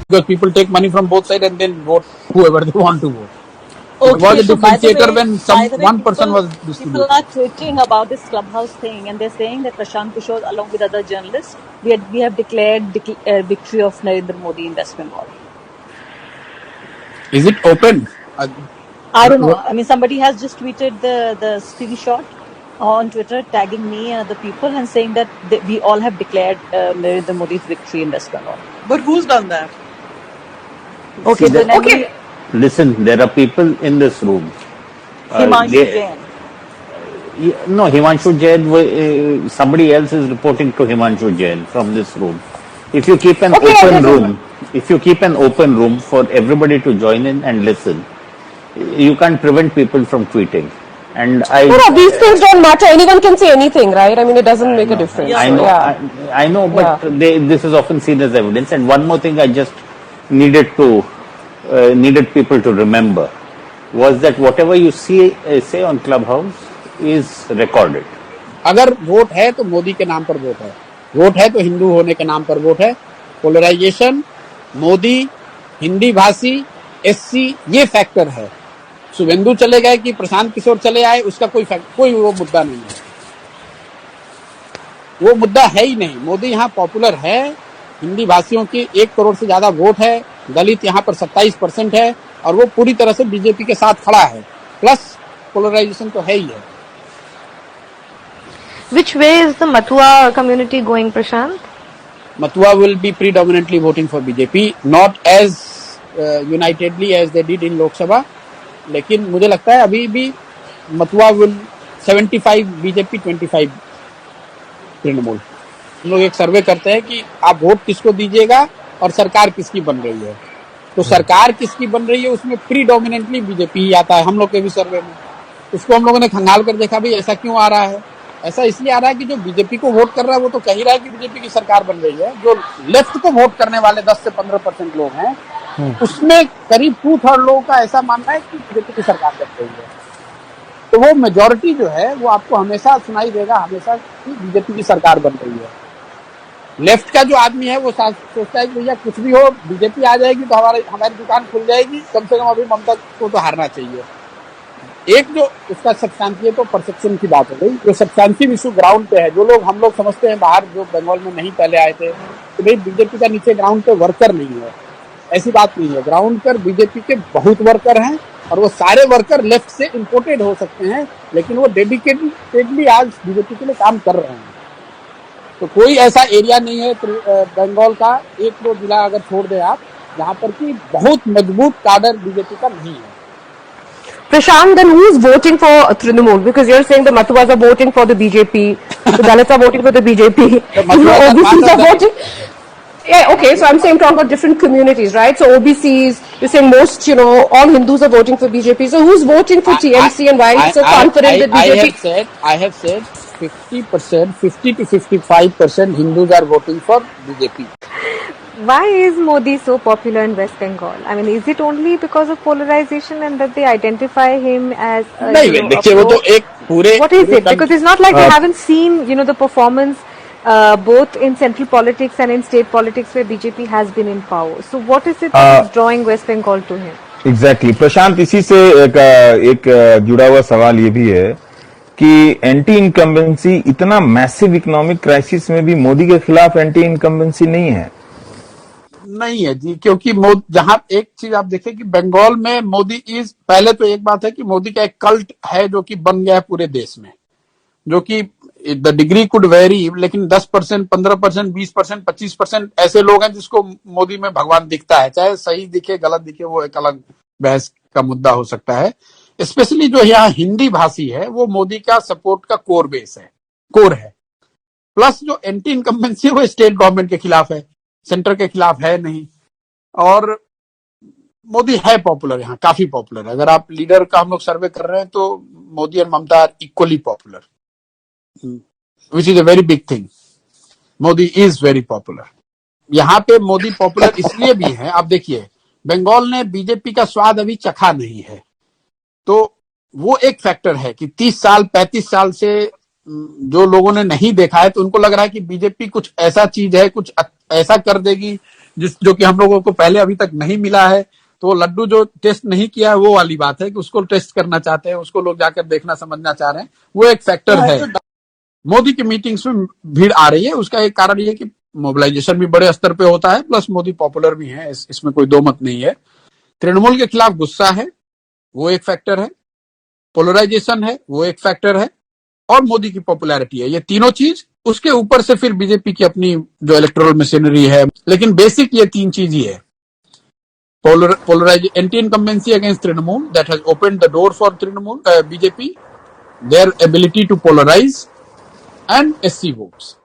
because people take money from both sides and then vote whoever they want to vote. It Okay, was a so by the differentiator way, when one person was people distributing. are tweeting about this clubhouse thing, and they're saying that Prashant Kishore, along with other journalists, we have declared victory of Narendra Modi in West Bengal. Is it open? I don't know. I mean, somebody has just tweeted the screenshot on Twitter, tagging me and other people, and saying that we all have declared Narendra Modi's victory in West Bengal. But who's done that? Okay, See, so okay. Listen, there are people in this room. Himanshu Jain. No, Himanshu Jain, somebody else is reporting to Himanshu Jain from this room. If you keep an open room for everybody to join in and listen, you can't prevent people from tweeting. And these things don't matter. Anyone can say anything, right? I mean, it doesn't make a difference. I know, but this is often seen as evidence. And one more thing I just needed people to remember was that whatever you say on Clubhouse is recorded. अगर vote है तो मोदी के नाम पर vote है, vote है तो हिंदू होने के नाम पर वोट है. पोलराइजेशन, मोदी, हिंदी भाषी, एससी, ये फैक्टर है. शुभेंदु चले गए कि प्रशांत किशोर चले आए, उसका कोई वो मुद्दा नहीं है. वो मुद्दा है ही नहीं. मोदी यहाँ पॉपुलर है, हिंदी भाषियों की 1 करोड़ से ज्यादा वोट है, दलित यहाँ पर 27% है, और वो पूरी तरह से बीजेपी के साथ खड़ा है. प्लस पोलराइजेशन तो है ही है. Which way is the Mathua community going, Prashant? Mathua will be predominantly voting for BJP, not as unitedly as they did in Lok Sabha. लेकिन मुझे लगता है अभी भी मथुआ विल 75 बीजेपी 25 तृणमूल. हम लोग एक सर्वे करते हैं कि आप वोट किसको दीजिएगा और सरकार किसकी बन रही है. तो सरकार किसकी बन रही है उसमें प्रीडोमिनेंटली बीजेपी ही आता है. हम लोग के भी सर्वे में उसको हम लोगों ने खंगाल कर देखा भी ऐसा क्यों आ रहा है. ऐसा इसलिए आ रहा है कि जो बीजेपी को वोट कर रहा है वो तो कह ही रहा है कि बीजेपी की सरकार बन रही है. जो लेफ्ट को वोट करने वाले 10 से 15% लोग हैं, उसमें करीब 2/3 लोगों का ऐसा मानना है कि बीजेपी की सरकार बन रही है. तो वो मेजोरिटी जो है वो आपको हमेशा सुनाई देगा, हमेशा कि बीजेपी की सरकार बन रही है. लेफ्ट का जो आदमी है वो सोचता है कि भैया कुछ भी हो, बीजेपी आ जाएगी तो हमारी दुकान खुल जाएगी, कम से कम अभी ममता को तो हारना चाहिए. एक जो उसका सब्सटेंशियल तो परसेप्शन की बात हो गई. जो सब्सटेंशियल इशू ग्राउंड पे है, जो लोग हम लोग समझते हैं बाहर जो बंगाल में नहीं पहले आए थे कि भाई बीजेपी का नीचे ग्राउंड पे वर्कर नहीं है, ऐसी बात नहीं है. ग्राउंड पर बीजेपी के बहुत वर्कर हैं और वो सारे वर्कर लेफ्ट से इंपोर्टेड हो सकते हैं, लेकिन वो डेडिकेटेडली आज बीजेपी के लिए काम कर रहे हैं. तो कोई ऐसा एरिया नहीं है बंगाल का, 1-2 जिला अगर छोड़ दे आप, जहां पर की बहुत मजबूत काडर बीजेपी का नहीं है. Prashant, then who is voting for Trinamool? Because you're saying the Mathuas are voting for the BJP, the Dalits are voting for the BJP, the OBCs are voting. Yeah, okay, so I'm saying talking about different communities, right? So OBCs, you're saying most, all Hindus are voting for BJP. So who's voting for TMC and why are you so confident that BJP? I have said 50%, 50 to 55% Hindus are voting for BJP. Why is Modi so popular in West Bengal? I mean, is it only because of polarization and that they identify him as नहीं, देखिए वो तो एक पूरे what is it? Because it's not like we haven't seen, the performance both in central politics and in state politics where BJP has been in power. So what is it that is drawing West Bengal to him? Exactly. प्रशांत, इसी से एक जुड़ा हुआ सवाल ये भी है कि एंटी इनकम्बेंसी, इतना मैसिव इकोनॉमिक क्राइसिस में भी मोदी के खिलाफ एंटी इनकम्बेंसी नहीं है जी. क्योंकि जहां एक चीज आप देखें कि बंगाल में मोदी पहले तो एक बात है कि मोदी का एक कल्ट है जो कि बन गया है पूरे देश में, जो कि द डिग्री कुड वेरी, लेकिन 10%, 15%, 20%, 25% ऐसे लोग हैं जिसको मोदी में भगवान दिखता है. चाहे सही दिखे गलत दिखे वो एक अलग बहस का मुद्दा हो सकता है. स्पेशली जो यहाँ हिंदी भाषी है वो मोदी का सपोर्ट का कोर है. प्लस जो एंटी इनकम्बेंसी है वो स्टेट गवर्नमेंट के खिलाफ है, सेंटर के खिलाफ है नहीं. और मोदी है पॉपुलर, यहाँ काफी पॉपुलर है. अगर आप लीडर का हम लोग सर्वे कर रहे हैं तो मोदी और Mamata are equally popular, which is a very big thing. Modi is very popular. यहाँ पे मोदी पॉपुलर इसलिए भी है, आप देखिए बंगाल ने बीजेपी का स्वाद अभी चखा नहीं है, तो वो एक फैक्टर है कि 30 साल 35 साल से जो लोगों ने नहीं देखा है तो उनको लग रहा है कि बीजेपी कुछ ऐसा चीज है, कुछ ऐसा कर देगी जो कि हम लोगों को पहले अभी तक नहीं मिला है। तो लड्डू जो टेस्ट नहीं किया है वो वाली बात है कि उसको टेस्ट करना चाहते हैं, उसको लोग जाकर देखना समझना चाह रहे हैं, वो एक फैक्टर है। मोदी की मीटिंग्स में भीड़ आ रही है, उसका एक कारण ये है कि मोबिलाइजेशन भी बड़े स्तर पे होता है, प्लस मोदी पॉपुलर भी है, इसमें कोई दो मत नहीं है। तृणमूल के खिलाफ गुस्सा है, वो एक फैक्टर है। पोलराइजेशन है, वो एक फैक्टर है। और मोदी की पॉपुलैरिटी है, ये तीनों चीज। उसके ऊपर से फिर बीजेपी की अपनी जो इलेक्टोरल मशीनरी है, लेकिन बेसिक ये तीन चीज ही है। Anti incumbency against Trinamool, that has opened the door for Trinamool BJP, their ability to polarize, and SC votes.